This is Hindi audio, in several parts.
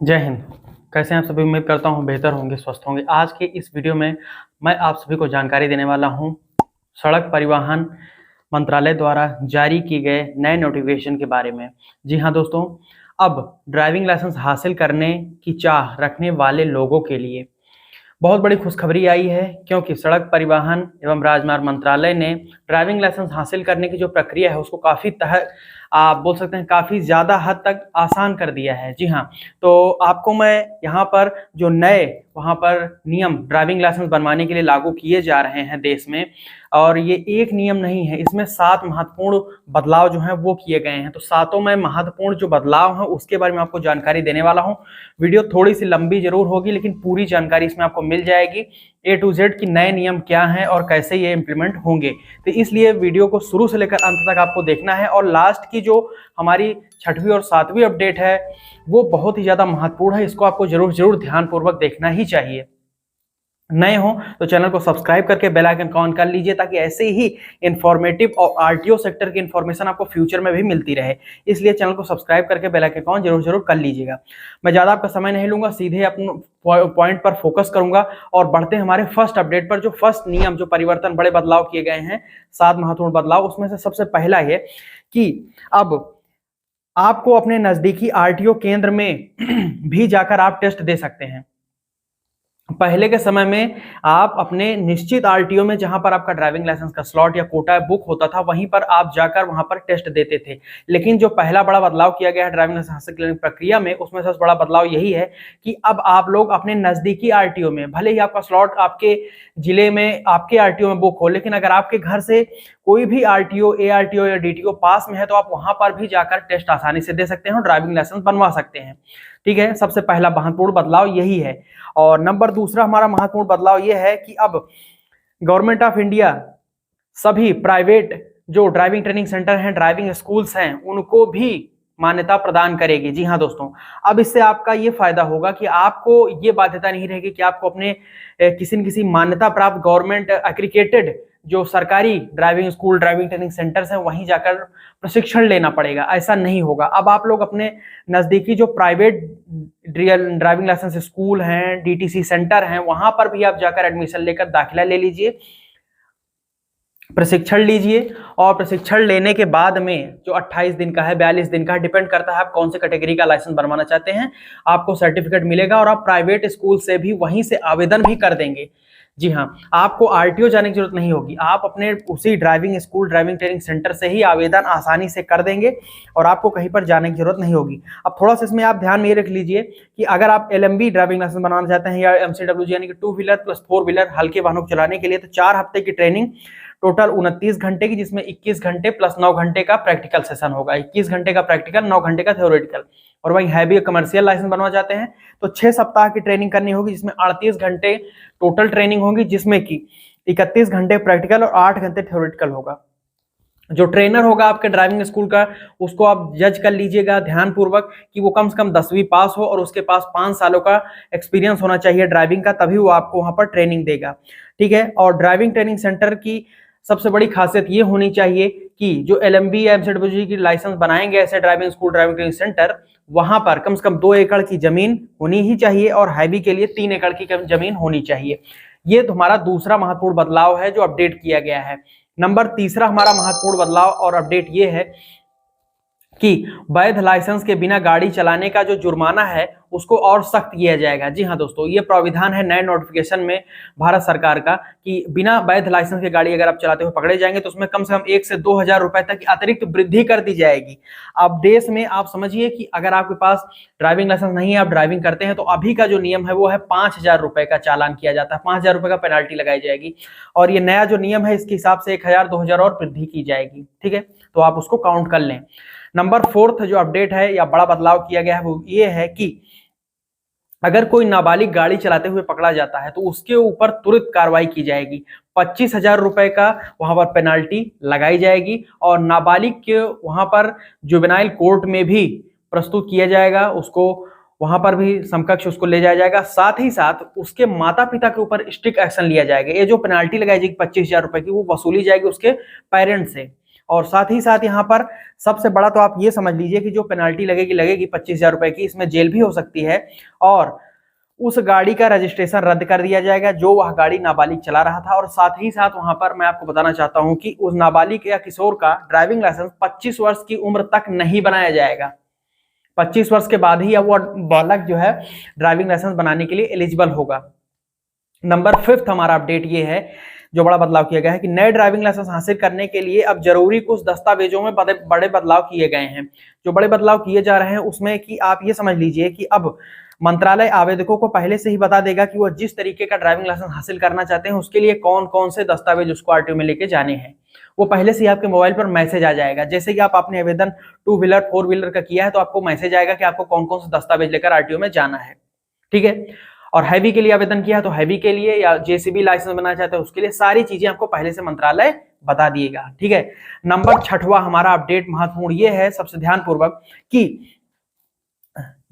जय हिंद। कैसे हैं आप सभी? उम्मीद करता हूं बेहतर होंगे, स्वस्थ होंगे। आज के इस वीडियो में मैं आप सभी को जानकारी देने वाला हूं सड़क परिवहन मंत्रालय द्वारा जारी किए गए नए नोटिफिकेशन के बारे में। जी हां दोस्तों, अब ड्राइविंग लाइसेंस हासिल करने की चाह रखने वाले लोगों के लिए बहुत बड़ी खुशखबरी आई है, क्योंकि सड़क परिवहन एवं राजमार्ग मंत्रालय ने ड्राइविंग लाइसेंस हासिल करने की जो प्रक्रिया है उसको काफ़ी आप बोल सकते हैं काफ़ी ज़्यादा हद तक आसान कर दिया है। जी हाँ, तो आपको मैं यहाँ पर जो नए वहाँ पर नियम ड्राइविंग लाइसेंस बनवाने के लिए लागू किए जा रहे हैं देश में, और ये एक नियम नहीं है, इसमें 7 महत्वपूर्ण बदलाव जो हैं वो किए गए हैं। तो सातों में महत्वपूर्ण जो बदलाव हैं उसके बारे में आपको जानकारी देने वाला हूँ। वीडियो थोड़ी सी लंबी जरूर होगी, लेकिन पूरी जानकारी इसमें आपको मिल जाएगी A to Z कि नए नियम क्या हैं और कैसे ये इम्प्लीमेंट होंगे। तो इसलिए वीडियो को शुरू से लेकर अंत तक आपको देखना है। और लास्ट की जो हमारी 6वीं और 7वीं अपडेट है वो बहुत ही ज़्यादा महत्वपूर्ण है, इसको आपको जरूर ध्यानपूर्वक देखना ही चाहिए। नए हो तो चैनल को सब्सक्राइब करके बेल आइकन ऑन कर लीजिए, ताकि ऐसे ही इंफॉर्मेटिव और आरटीओ सेक्टर की इंफॉर्मेशन आपको फ्यूचर में भी मिलती रहे। इसलिए चैनल को सब्सक्राइब करके बेल आइकन ऑन जरूर कर लीजिएगा। मैं ज़्यादा आपका समय नहीं लूंगा, सीधे अपने पॉइंट पर फोकस करूंगा और बढ़ते हैं हमारे फर्स्ट अपडेट पर। जो फर्स्ट नियम, जो परिवर्तन, बड़े बदलाव किए गए हैं, 7 महत्वपूर्ण बदलाव, उसमें से सबसे पहला ये कि अब आपको अपने नजदीकी आरटीओ केंद्र में भी जाकर आप टेस्ट दे सकते हैं। पहले के समय में आप अपने निश्चित आरटीओ में, जहां पर आपका ड्राइविंग लाइसेंस का स्लॉट या कोटा बुक होता था, वहीं पर आप जाकर वहां पर टेस्ट देते थे। लेकिन जो पहला बड़ा बदलाव किया गया है ड्राइविंग लाइसेंस हासिल करने की प्रक्रिया में, उसमें सबसे बड़ा बदलाव यही है कि अब आप लोग अपने नजदीकी आरटीओ में, भले ही आपका स्लॉट आपके जिले में आपके आरटीओ में बुक हो, लेकिन अगर आपके घर से कोई भी आरटीओ, एआरटीओ या डीटीओ पास में है, तो आप वहां पर भी जाकर टेस्ट आसानी से दे सकते हैं और ड्राइविंग लाइसेंस बनवा सकते हैं। ठीक है, सबसे पहला महत्वपूर्ण बदलाव यही है। और नंबर दूसरा हमारा महत्वपूर्ण बदलाव यह है कि अब गवर्नमेंट ऑफ इंडिया सभी प्राइवेट जो ड्राइविंग ट्रेनिंग सेंटर हैं, ड्राइविंग स्कूल्स हैं, उनको भी मान्यता प्रदान करेगी। जी हाँ दोस्तों, अब इससे आपका ये फायदा होगा कि आपको ये बाध्यता नहीं रहेगी कि आपको अपने किसी न किसी मान्यता प्राप्त गवर्नमेंट एग्रीगेटेड जो सरकारी driving school, driving training centres हैं, वहीं जाकर प्रशिक्षण लेना पड़ेगा। ऐसा नहीं होगा। अब आप लोग अपने नजदीकी जो प्राइवेट ड्राइविंग लाइसेंस स्कूल हैं, डीटीसी सेंटर हैं, वहां पर भी आप जाकर एडमिशन लेकर दाखिला ले लीजिए, प्रशिक्षण लीजिए। और प्रशिक्षण लेने के बाद में जो 28 दिन का है, 42 दिन का है, डिपेंड करता है आप कौन से कैटेगरी का लाइसेंस बनवाना चाहते हैं, आपको सर्टिफिकेट मिलेगा और आप प्राइवेट स्कूल से भी वहीं से आवेदन भी कर देंगे। जी हाँ, आपको आरटीओ जाने की जरूरत नहीं होगी, आप अपने उसी driving school, driving training centre से ही आवेदन आसानी से कर देंगे और आपको कहीं पर जाने की जरूरत नहीं होगी। अब थोड़ा सा इसमें आप ध्यान में ये रख लीजिए कि अगर आप एलएमबी ड्राइविंग लाइसेंस बनाना चाहते हैं या एमसीडब्ल्यूजी यानी कि 2 व्हीलर प्लस 4 व्हीलर हल्के वाहनों को चलाने के लिए, तो 4 हफ्ते की ट्रेनिंग, टोटल 29 घंटे की, जिसमें 21 घंटे प्लस 9 घंटे का प्रैक्टिकल सेशन होगा। 21 घंटे का प्रैक्टिकल, 9 घंटे का थ्योरेटिकल। और वहीं हैवी कमर्शियल लाइसेंस बनवा चाहते हैं तो 6 सप्ताह की ट्रेनिंग करनी होगी, जिसमें 38 घंटे टोटल ट्रेनिंग होगी, जिसमें कि 31 घंटे प्रैक्टिकल और 8 घंटे थ्योरेटिकल होगा। जो ट्रेनर होगा आपके ड्राइविंग स्कूल का, उसको आप जज कर लीजिएगा ध्यानपूर्वक कि वो कम से कम 10वीं पास हो और उसके पास 5 सालों का एक्सपीरियंस होना चाहिए ड्राइविंग का, तभी वो आपको वहां पर ट्रेनिंग देगा। ठीक है, और ड्राइविंग ट्रेनिंग सेंटर की सबसे बड़ी खासियत ये होनी चाहिए कि जो एलएमबी या एमसीडब्ल्यूजी की लाइसेंस बनाएंगे ऐसे driving school, driving training centre, वहां पर कम से कम 2 एकड़ की जमीन होनी ही चाहिए और हैवी के लिए 3 एकड़ की जमीन होनी चाहिए। ये तुम्हारा दूसरा महत्वपूर्ण बदलाव है जो अपडेट किया गया है। नंबर तीसरा हमारा महत्वपूर्ण बदलाव और अपडेट ये है कि वैध लाइसेंस के बिना गाड़ी चलाने का जो जुर्माना है उसको और सख्त किया जाएगा। जी हाँ दोस्तों, ये प्राविधान है नए नोटिफिकेशन में भारत सरकार का कि बिना वैध लाइसेंस की गाड़ी अगर आप चलाते हुए पकड़े जाएंगे तो उसमें कम से कम 1 से 2 हजार रुपए तक की अतिरिक्त वृद्धि कर दी जाएगी। अब देश में आप समझिए कि अगर आपके पास ड्राइविंग लाइसेंस नहीं है, आप ड्राइविंग करते हैं, तो अभी का जो नियम है वो है 5,000 रुपए का चालान किया जाता है, 5,000 रुपए का पेनाल्टी लगाई जाएगी। और ये नया जो नियम है इसके हिसाब से 1,000 2,000 और वृद्धि की जाएगी। ठीक है, तो आप उसको काउंट कर लें। नंबर 4 जो अपडेट है या बड़ा बदलाव किया गया है वो ये है कि अगर कोई नाबालिग गाड़ी चलाते हुए पकड़ा जाता है तो उसके ऊपर तुरंत कार्रवाई की जाएगी। 25,000 रुपए का वहां पर पेनाल्टी लगाई जाएगी और नाबालिग के वहां पर जुवेनाइल कोर्ट में भी प्रस्तुत किया जाएगा, उसको वहां पर भी समकक्ष उसको ले जाया जाएगा। साथ ही साथ उसके माता पिता के ऊपर स्ट्रिक्ट एक्शन लिया जाएगा। ये जो पेनाल्टी लगाई जाएगी 25,000 रुपए की, वो वसूली जाएगी उसके पेरेंट्स से। और साथ ही साथ यहाँ पर सबसे बड़ा तो आप ये समझ लीजिए कि जो पेनल्टी लगेगी 25,000 रुपए की, इसमें जेल भी हो सकती है और उस गाड़ी का रजिस्ट्रेशन रद्द कर दिया जाएगा जो वह गाड़ी नाबालिग चला रहा था। और साथ ही साथ वहां पर मैं आपको बताना चाहता हूं कि उस नाबालिग या किशोर का ड्राइविंग लाइसेंस 25 वर्ष की उम्र तक नहीं बनाया जाएगा। 25 वर्ष के बाद ही अब वो बालक जो है ड्राइविंग लाइसेंस बनाने के लिए एलिजिबल होगा। नंबर 5 हमारा अपडेट ये है, जो बड़ा बदलाव किया गया है कि नए ड्राइविंग लाइसेंस हासिल करने के लिए अब जरूरी कुछ दस्तावेजों में बड़े बदलाव किए गए हैं। जो बड़े बदलाव किए जा रहे हैं उसमें कि आप ये समझ लीजिए कि अब मंत्रालय आवेदकों को पहले से ही बता देगा कि वो जिस तरीके का ड्राइविंग लाइसेंस हासिल करना चाहते हैं उसके लिए कौन कौन से दस्तावेज उसको आरटीओ में लेके जाने हैं। वो पहले से ही आपके मोबाइल पर मैसेज आ जाएगा। जैसे कि आप अपने आवेदन 2 व्हीलर 4 व्हीलर का किया है तो आपको मैसेज आएगा कि आपको कौन कौन से दस्तावेज लेकर आरटीओ में जाना है। ठीक है। और हैवी के लिए आवेदन किया है तो हैवी के लिए, या जेसीबी लाइसेंस बनाना चाहते हैं उसके लिए, सारी चीजें आपको पहले से मंत्रालय बता दिएगा। ठीक है। नंबर 6वां हमारा अपडेट महत्वपूर्ण ये है, सबसे ध्यानपूर्वक, कि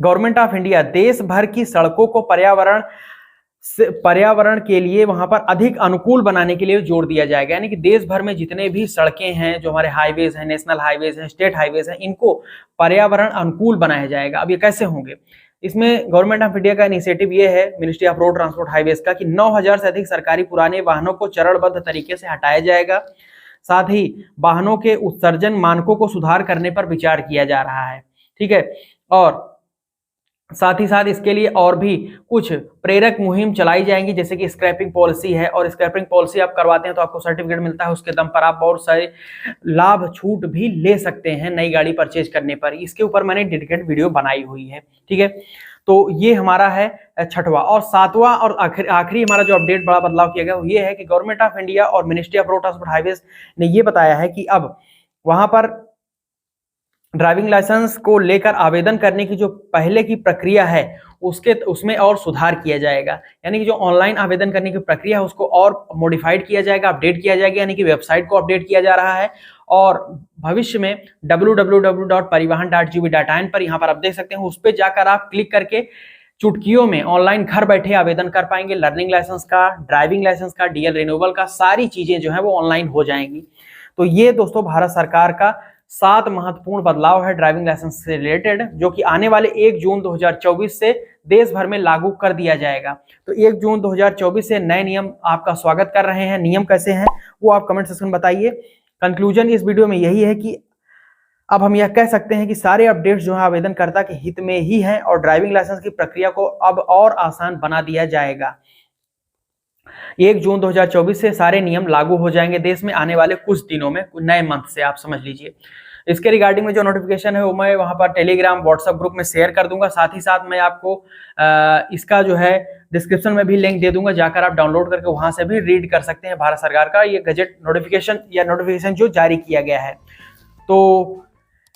गवर्नमेंट ऑफ इंडिया देश भर की सड़कों को पर्यावरण के लिए वहां पर अधिक अनुकूल बनाने के लिए जोर दिया जाएगा। यानी कि देश भर में जितने भी सड़कें हैं, जो हमारे हाईवेज हैं, नेशनल हाईवेज हैं, स्टेट हाईवेज हैं, इनको पर्यावरण अनुकूल बनाया जाएगा। अब ये कैसे होंगे? इसमें गवर्नमेंट ऑफ इंडिया का इनिशिएटिव ये है, ministry of road transport highways का, कि 9,000 से अधिक सरकारी पुराने वाहनों को चरणबद्ध तरीके से हटाया जाएगा। साथ ही वाहनों के उत्सर्जन मानकों को सुधार करने पर विचार किया जा रहा है। ठीक है। और साथ ही साथ इसके लिए और भी कुछ प्रेरक मुहिम चलाई जाएंगी, जैसे कि स्क्रैपिंग पॉलिसी है, और स्क्रैपिंग पॉलिसी आप करवाते हैं तो आपको सर्टिफिकेट मिलता है, उसके दम पर आप बहुत सारे लाभ छूट भी ले सकते हैं नई गाड़ी परचेज करने पर। इसके ऊपर मैंने डेडिकेटेड वीडियो बनाई हुई है। ठीक है। तो ये हमारा है 6वां। और 7वां और आखिरी हमारा जो अपडेट बड़ा बदलाव किया गया वो ये है कि गवर्नमेंट ऑफ इंडिया और ministry of road transport highways ने ये बताया है कि अब वहां पर ड्राइविंग लाइसेंस को लेकर आवेदन करने की जो पहले की प्रक्रिया है उसमें और सुधार किया जाएगा। यानी कि जो ऑनलाइन आवेदन करने की प्रक्रिया है उसको और मॉडिफाइड किया जाएगा, अपडेट किया जाएगा। यानी कि वेबसाइट को अपडेट किया जा रहा है और भविष्य में www.parivahan.gov.in पर यहाँ पर आप देख सकते हैं, उस पर जाकर आप क्लिक करके चुटकियों में ऑनलाइन घर बैठे आवेदन कर पाएंगे। लर्निंग लाइसेंस का, ड्राइविंग लाइसेंस का, डीएल रिन्यूअल का, सारी चीजें जो है वो ऑनलाइन हो जाएंगी। तो ये दोस्तों भारत सरकार का 7 महत्वपूर्ण बदलाव है ड्राइविंग लाइसेंस से रिलेटेड, जो कि आने वाले 1 जून 2024 से देश भर में लागू कर दिया जाएगा। तो 1 जून 2024 से नए नियम आपका स्वागत कर रहे हैं। नियम कैसे हैं वो आप कमेंट सेक्शन में बताइए। कंक्लूजन इस वीडियो में यही है कि अब हम यह कह सकते हैं कि सारे अपडेट्स जो है आवेदनकर्ता के हित में ही हैं और ड्राइविंग लाइसेंस की प्रक्रिया को अब और आसान बना दिया जाएगा। 1 जून 2024 से सारे नियम लागू हो जाएंगे देश में आने वाले कुछ दिनों में, नए मंथ से, आप समझ लीजिए। इसके रिगार्डिंग में जो नोटिफिकेशन है वो मैं वहां पर टेलीग्राम, व्हाट्सएप ग्रुप में शेयर कर दूंगा। साथ ही साथ मैं आपको इसका जो है डिस्क्रिप्शन में भी लिंक दे दूंगा, जाकर आप डाउनलोड करके वहां से भी रीड कर सकते हैं भारत सरकार का ये गजट नोटिफिकेशन जो जारी किया गया है। तो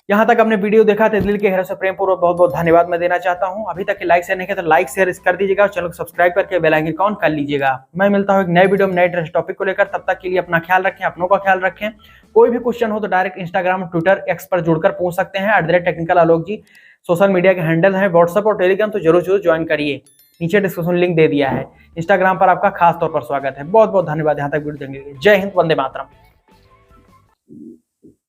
यहाँ तक आपने वीडियो देखा तो दिल के गहरे से प्रेम पूर्वक बहुत बहुत धन्यवाद मैं देना चाहता हूँ। अभी तक लाइक शेयर नहीं किया तो लाइक शेयर कर दीजिएगा और चैनल को सब्सक्राइब करके बेल आइकन ऑन कर लीजिएगा। मैं मिलता हूँ एक नए वीडियो में नए इंटरेस्ट टॉपिक को लेकर। तब तक के लिए अपना ख्याल रखें, अपनों का ख्याल रखें। कोई भी क्वेश्चन हो तो डायरेक्ट इंस्टाग्राम, ट्विटर, एक्स पर जुड़कर पूछ सकते हैं। @टेक्निकल आलोक जी सोशल मीडिया के हैंडल है। व्हाट्सएप और टेलीग्राम तो जरूर ज्वाइन करिए, नीचे डिस्क्रिप्शन लिंक दे दिया है। इंस्टाग्राम पर आपका खास तौर पर स्वागत है। बहुत बहुत धन्यवाद यहाँ तक वीडियो देखने के लिए। जय हिंद, वंदे मातरम।